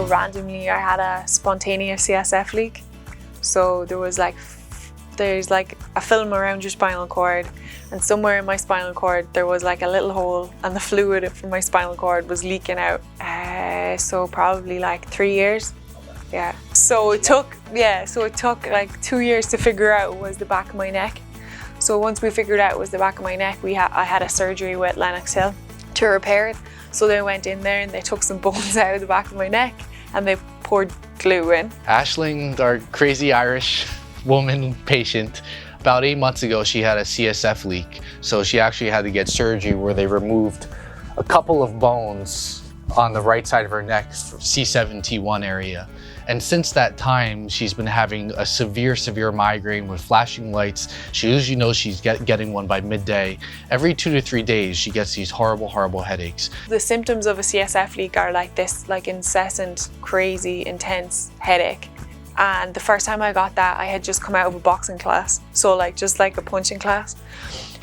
randomly I had a spontaneous CSF leak. So there's like a film around your spinal cord, and somewhere in my spinal cord there was like a little hole, and the fluid from my spinal cord was leaking out. So probably like 3 years. Yeah. So it took like 2 years to figure out it was the back of my neck. So once we figured out it was the back of my neck, I had a surgery with Lennox Hill to repair it. So they went in there and they took some bones out of the back of my neck and they poured glue in. Aisling, our crazy Irish woman patient, about 8 months ago, she had a CSF leak. So she actually had to get surgery where they removed a couple of bones on the right side of her neck, C7T1 area. And since that time, she's been having a severe migraine with flashing lights. She usually knows she's getting one by midday. Every 2 to 3 days, she gets these horrible headaches. The symptoms of a CSF leak are like this, like incessant, crazy, intense headache. And the first time I got that, I had just come out of a boxing class. So like, just like a punching class.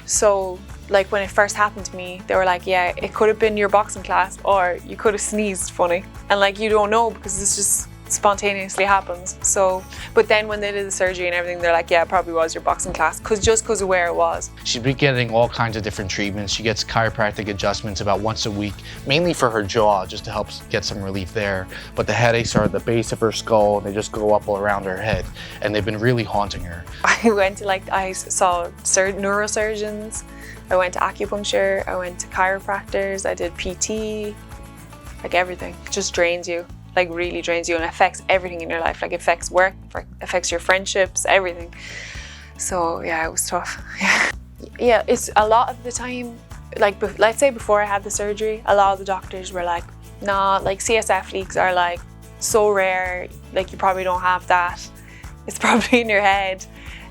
So like when it first happened to me, they were like, yeah, it could have been your boxing class or you could have sneezed funny. And like, you don't know because this just spontaneously happens. So, but then when they did the surgery and everything, they're like, yeah, it probably was your boxing class, just because of where it was. She's been getting all kinds of different treatments. She gets chiropractic adjustments about once a week, mainly for her jaw, just to help get some relief there. But the headaches are at the base of her skull, and they just go up all around her head, and they've been really haunting her. I saw neurosurgeons, I went to acupuncture, I went to chiropractors, I did PT, like everything. It just drains you. Like really drains you and affects everything in your life. Like affects work, affects your friendships, everything. So yeah, it was tough. Yeah, it's a lot of the time, like let's say before I had the surgery, a lot of the doctors were like, nah, like CSF leaks are like so rare, like you probably don't have that. It's probably in your head.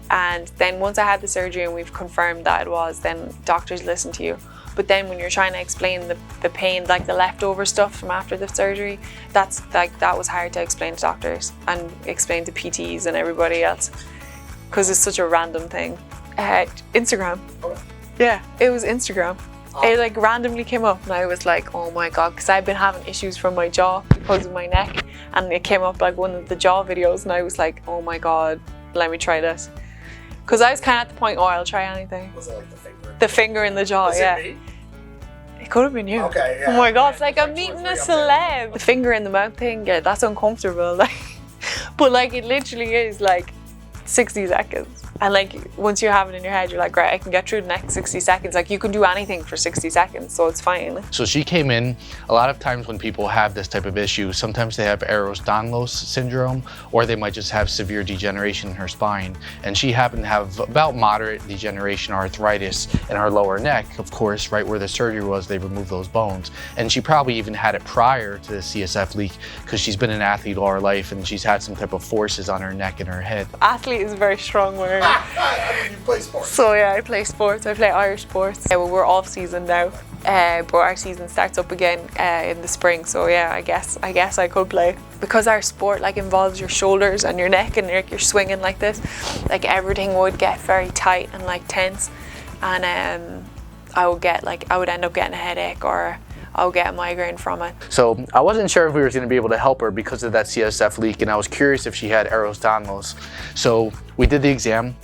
And then once I had the surgery and we've confirmed that it was, then doctors listen to you. But then when you're trying to explain the pain, like the leftover stuff from after the surgery, that was hard to explain to doctors and explain to PTs and everybody else, because it's such a random thing. Instagram. Okay. Yeah, it was Instagram. Oh. It like randomly came up and I was like, oh my God, because I've been having issues from my jaw because of my neck, and it came up like one of the jaw videos and I was like, oh my God, let me try this. Because I was kind of at the point, oh, I'll try anything. Was it like the finger? The finger in the jaw, yeah. It me? It could have been you. Okay, yeah. Oh my God, it's like I'm meeting a celeb. The finger in the mouth thing, yeah, that's uncomfortable. Like, but like it literally is like 60 seconds. And like once you have it in your head, you're like, great, I can get through the next 60 seconds. Like you can do anything for 60 seconds, so it's fine. So she came in, a lot of times when people have this type of issue, sometimes they have Ehlers-Danlos syndrome, or they might just have severe degeneration in her spine. And she happened to have about moderate degeneration or arthritis in her lower neck. Of course, right where the surgery was, they removed those bones. And she probably even had it prior to the CSF leak because she's been an athlete all her life and she's had some type of forces on her neck and her head. Athlete is a very strong word. I mean, you play sports. So yeah, I play sports. I play Irish sports. Yeah, well, we're off season now, but our season starts up again in the spring. So yeah, I guess I could play. Because our sport like involves your shoulders and your neck, and you're swinging like this, like everything would get very tight and like tense, and I would end up getting a headache or I'll get a migraine from it. So I wasn't sure if we were going to be able to help her because of that CSF leak, and I was curious if she had Ehlers-Danlos. So we did the exam.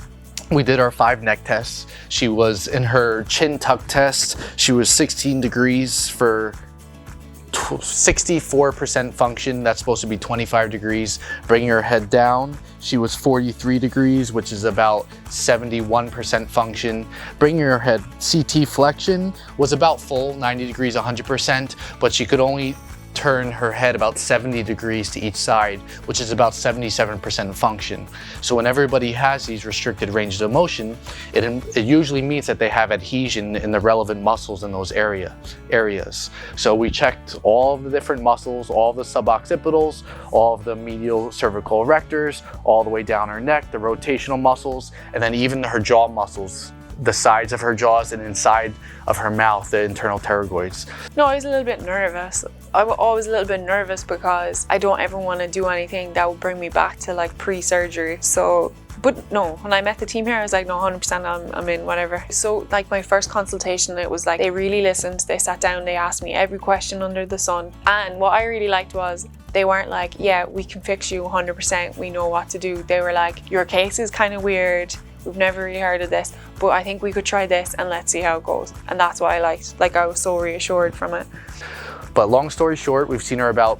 We did our 5 neck tests. She was in her chin tuck test. She was 16 degrees for 64% function. That's supposed to be 25 degrees. Bringing her head down, she was 43 degrees, which is about 71% function. Bringing her head, CT flexion was about full, 90 degrees, 100%, but she could only turn her head about 70 degrees to each side, which is about 77% function. So when everybody has these restricted ranges of motion, it usually means that they have adhesion in the relevant muscles in those areas. So we checked all of the different muscles, all of the suboccipitals, all of the medial cervical erectors, all the way down her neck, the rotational muscles, and then even her jaw muscles, the sides of her jaws and inside of her mouth, the internal pterygoids. No, I was a little bit nervous. I was always a little bit nervous because I don't ever want to do anything that would bring me back to like pre-surgery. So But no, when I met the team here, I was like, no, 100% I'm in, whatever. So like my first consultation, it was like, they really listened, they sat down, they asked me every question under the sun. And what I really liked was, they weren't like, yeah, we can fix you 100%, we know what to do. They were like, your case is kind of weird, we've never really heard of this, but I think we could try this and let's see how it goes. And that's what I liked. Like, I was so reassured from it. But long story short, we've seen her about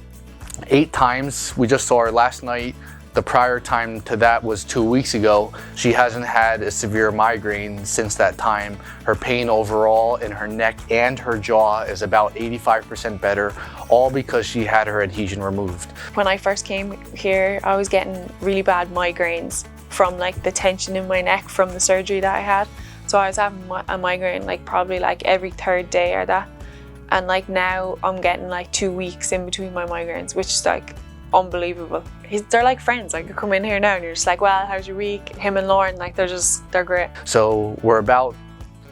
8 times. We just saw her last night. The prior time to that was 2 weeks ago. She hasn't had a severe migraine since that time. Her pain overall in her neck and her jaw is about 85% better, all because she had her adhesion removed. When I first came here, I was getting really bad migraines from like the tension in my neck from the surgery that I had. So I was having a migraine like probably like every 3rd day or that. And like now I'm getting like 2 weeks in between my migraines, which is like unbelievable. They're like friends. Like, you come in here now and you're just like, well, how's your week? Him and Lauren, like, they're great. So we're about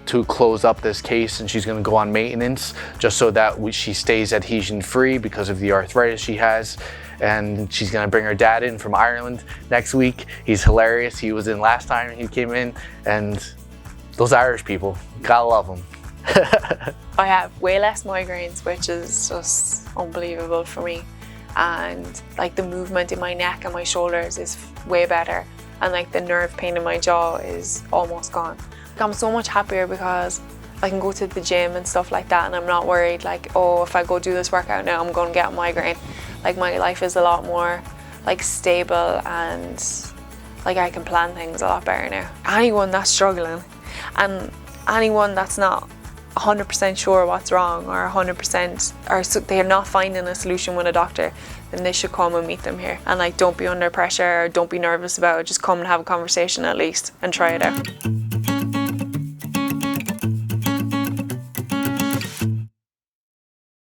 to close up this case, and she's going to go on maintenance just so that she stays adhesion free because of the arthritis she has. And she's going to bring her dad in from Ireland next week. He's hilarious. He was in last time he came in, and those Irish people, gotta love them. I have way less migraines, which is just unbelievable for me. And like the movement in my neck and my shoulders is way better, and like the nerve pain in my jaw is almost gone. I'm so much happier because I can go to the gym and stuff like that, and I'm not worried like, oh, if I go do this workout now I'm going to get a migraine. Like, my life is a lot more like stable, and like I can plan things a lot better now. Anyone that's struggling and anyone that's not 100% sure what's wrong, or 100% or they're not finding a solution with a doctor, then they should come and meet them here. And like, don't be under pressure, or don't be nervous about it. Just come and have a conversation at least and try it out.